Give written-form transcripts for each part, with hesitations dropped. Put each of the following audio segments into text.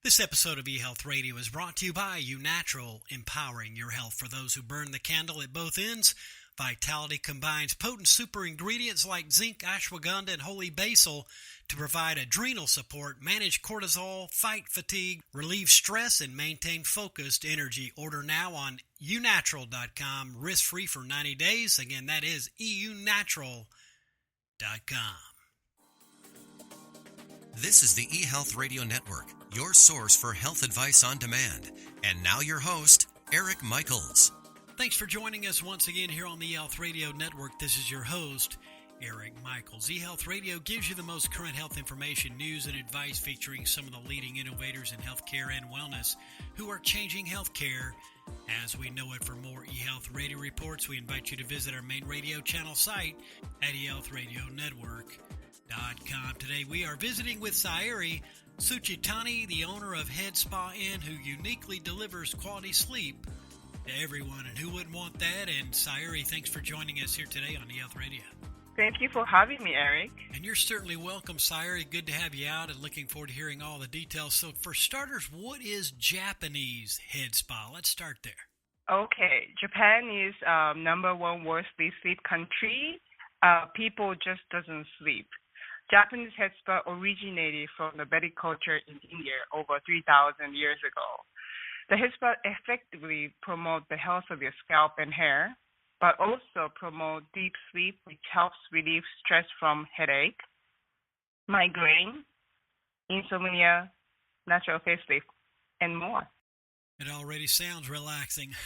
This episode of eHealth Radio is brought to you by eNatural, empowering your health for those who burn the candle at both ends. Vitality combines potent super ingredients like zinc, ashwagandha, and holy basil to provide adrenal support, manage cortisol, fight fatigue, relieve stress, and maintain focused energy. Order now on eNatural.com, risk-free for 90 days. Again, that is eNatural.com. This is the eHealth Radio Network, your source for health advice on demand. And now your host, Eric Michaels. Thanks for joining us once again here on the eHealth Radio Network. This is your host, Eric Michaels. eHealth Radio gives you the most current health information, news, and advice featuring some of the leading innovators in healthcare and wellness who are changing healthcare as we know it. For more eHealth Radio reports, we invite you to visit our main radio channel site at eHealthRadioNetwork.com. Today we are visiting with Sayuri Tsuchitani, the owner of Head Spa Inn, who uniquely delivers quality sleep to everyone. And who wouldn't want that? And Sayuri, thanks for joining us here today on eHealth Radio. Thank you for having me, Eric. And you're certainly welcome, Sayuri. Good to have you out and looking forward to hearing all the details. So for starters, what is Japanese head spa? Let's start there. Okay. Japan is number one worst sleep country. People just doesn't sleep. Japanese head spa originated from the Vedic culture in India over 3,000 years ago. The head spa effectively promotes the health of your scalp and hair, but also promote deep sleep, which helps relieve stress from headache, migraine, insomnia, natural facelift, and more. It already sounds relaxing.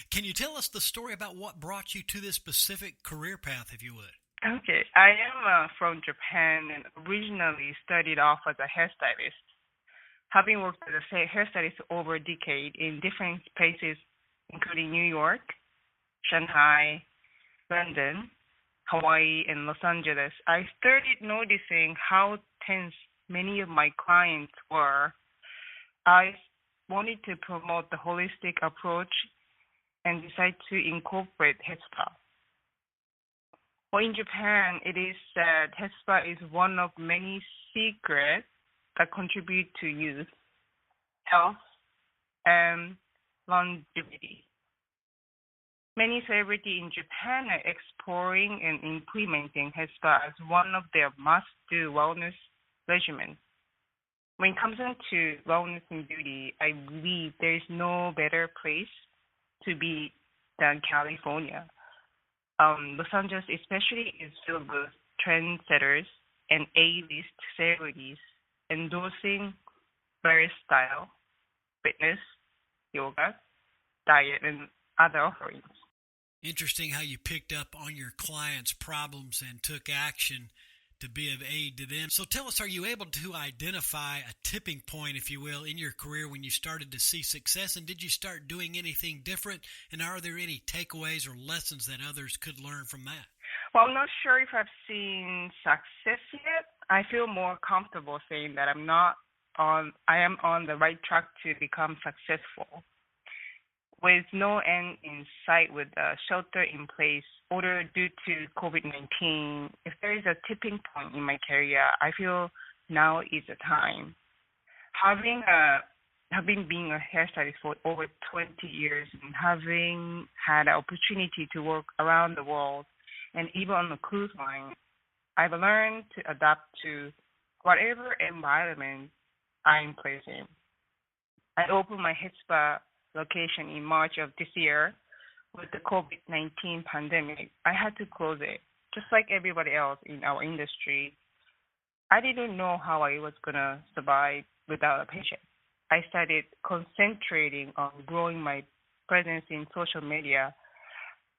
Can you tell us the story about what brought you to this specific career path, if you would? Okay, I am from Japan and originally started off as a hairstylist. Having worked as a hairstylist over a decade in different places, including New York, Shanghai, London, Hawaii, and Los Angeles, I started noticing how tense many of my clients were. I wanted to promote the holistic approach and decided to incorporate head spa. Well, in Japan, it is said head spa is one of many secrets that contribute to youth, health, and longevity. Many celebrities in Japan are exploring and implementing head spa as one of their must-do wellness regimens. When it comes down to wellness and beauty, I believe there is no better place to be than California. Los Angeles especially is filled with trendsetters and A-list celebrities endorsing various style, fitness, yoga, diet, and other offerings. Interesting how you picked up on your clients' problems and took action to be of aid to them. So tell us, are you able to identify a tipping point, if you will, in your career when you started to see success? And did you start doing anything different? And are there any takeaways or lessons that others could learn from that? Well, I'm not sure if I've seen success yet. I feel more comfortable saying that I am on the right track to become successful. With no end in sight, with the shelter in place order due to COVID-19, if there is a tipping point in my career, I feel now is the time. Having been a hairstylist for over 20 years and having had the opportunity to work around the world and even on the cruise line, I've learned to adapt to whatever environment I'm placed in. I opened my head spa location in March of this year. With the COVID-19 pandemic, I had to close it, just like everybody else in our industry. I didn't know how I was going to survive without a patient. I started concentrating on growing my presence in social media.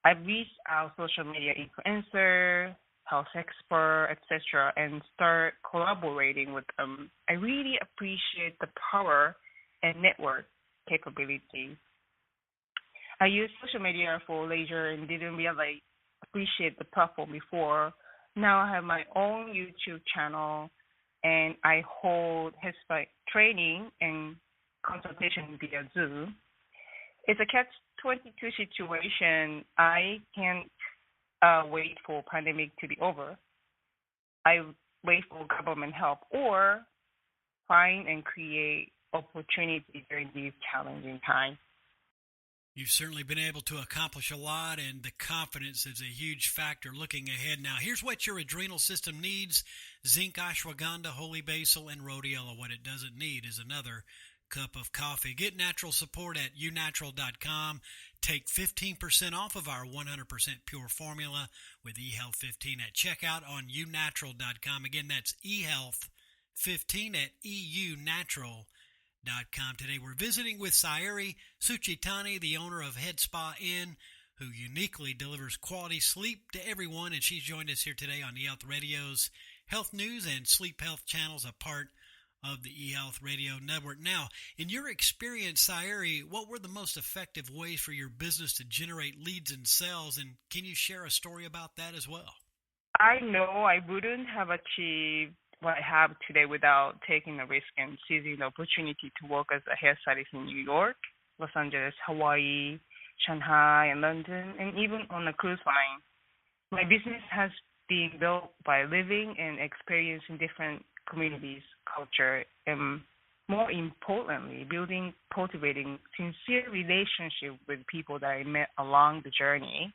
I reached out social media influencer, health expert, etc., and start collaborating with them. I really appreciate the power and network capability. I used social media for leisure and didn't really appreciate the platform before. Now I have my own YouTube channel and I hold head spa training and consultation via Zoom. It's a catch-22 situation. I can't wait for pandemic to be over. I wait for government help or find and create opportunity during these challenging times. You've certainly been able to accomplish a lot, and the confidence is a huge factor looking ahead. Now, here's what your adrenal system needs: zinc, ashwagandha, holy basil, and rhodiola. What it doesn't need is another cup of coffee. Get natural support at unatural.com. Take 15% off of our 100% pure formula with eHealth 15 at checkout on unatural.com. Again, that's eHealth 15 at eunatural.com. Today we're visiting with Sayuri Tsuchitani, the owner of Head Spa Inn, who uniquely delivers quality sleep to everyone, and she's joined us here today on eHealth Radio's Health News and Sleep Health channels, a part of the eHealth Radio Network. Now, in your experience, Sayuri, what were the most effective ways for your business to generate leads and sales, and can you share a story about that as well? I know I wouldn't have achieved what I have today without taking the risk and seizing the opportunity to work as a hairstylist in New York, Los Angeles, Hawaii, Shanghai, and London, and even on a cruise line. My business has been built by living and experiencing different communities, culture, and more importantly, cultivating sincere relationship with people that I met along the journey.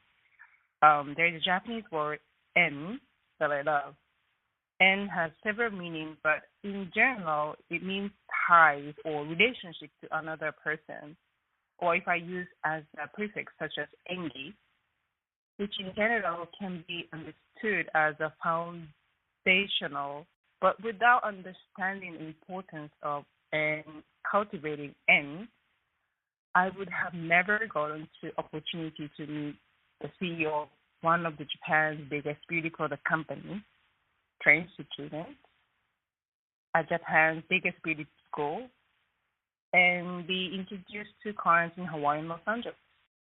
There is a Japanese word, en, that I love. En has several meanings, but in general, it means ties or relationship to another person. Or if I use as a prefix, such as engi, which in general can be understood as a foundational, but without understanding the importance of and cultivating en, I would have never gotten the opportunity to meet the CEO of one of Japan's biggest beauty product companies, train students at Japan's biggest beauty school, and be introduced to clients in Hawaii and Los Angeles.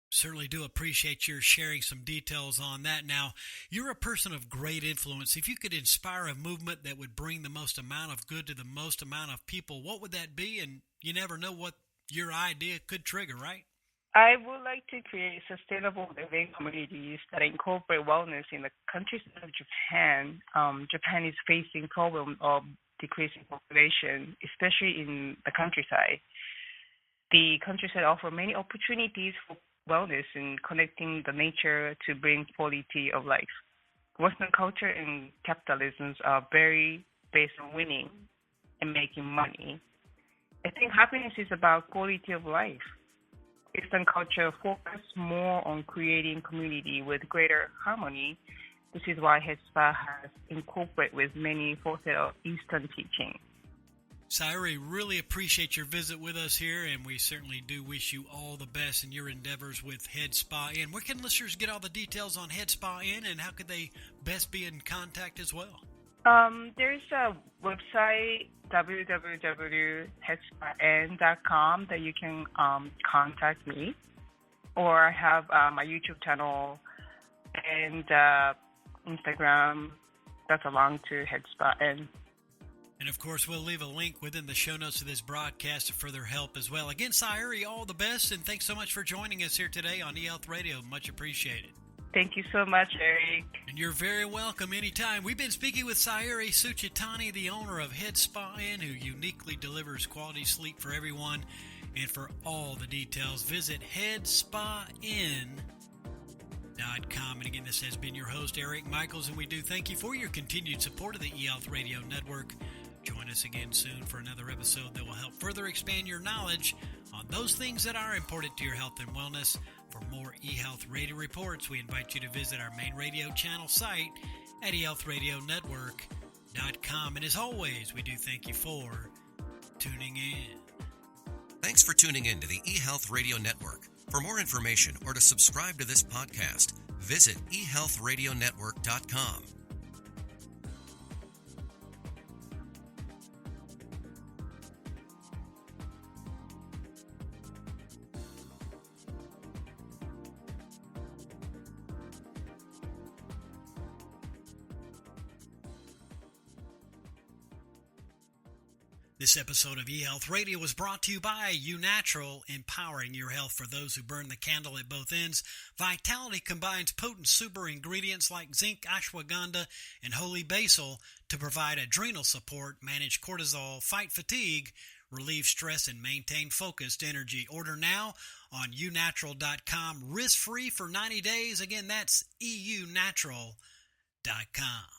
Certainly do appreciate your sharing some details on that. Now, you're a person of great influence. If you could inspire a movement that would bring the most amount of good to the most amount of people, what would that be? And you never know what your idea could trigger, right? I would like to create sustainable living communities that incorporate wellness in the countryside of Japan. Japan is facing problem of decreasing population, especially in the countryside. The countryside offers many opportunities for wellness and connecting the nature to bring quality of life. Western culture and capitalism are very based on winning and making money. I think happiness is about quality of life. Eastern culture focuses more on creating community with greater harmony. This is why Head Spa has incorporated with many facets of Eastern teaching. Sayuri, really appreciate your visit with us here, and we certainly do wish you all the best in your endeavors with Head Spa Inn. Where can listeners get all the details on Head Spa Inn, and how could they best be in contact as well? There's a website, www.headspan.com, that you can contact me. Or I have my YouTube channel and Instagram that's along to Head Spa Inn. And, of course, we'll leave a link within the show notes of this broadcast to further help as well. Again, Sayuri, all the best, and thanks so much for joining us here today on eHealth Radio. Much appreciated. Thank you so much, Eric. And you're very welcome anytime. We've been speaking with Sayuri Tsuchitani, the owner of Head Spa Inn, who uniquely delivers quality sleep for everyone. And for all the details, visit headspainn.com. And again, this has been your host, Eric Michaels, and we do thank you for your continued support of the eHealth Radio Network. Join us again soon for another episode that will help further expand your knowledge on those things that are important to your health and wellness. For more eHealth Radio reports, we invite you to visit our main radio channel site at eHealthRadioNetwork.com. And as always, we do thank you for tuning in. Thanks for tuning in to the eHealth Radio Network. For more information or to subscribe to this podcast, visit eHealthRadioNetwork.com. This episode of eHealth Radio was brought to you by UNatural, empowering your health for those who burn the candle at both ends. Vitality combines potent super ingredients like zinc, ashwagandha, and holy basil to provide adrenal support, manage cortisol, fight fatigue, Relieve stress and maintain focused energy. Order now on eunatural.com, risk-free for 90 days. Again, that's eunatural.com.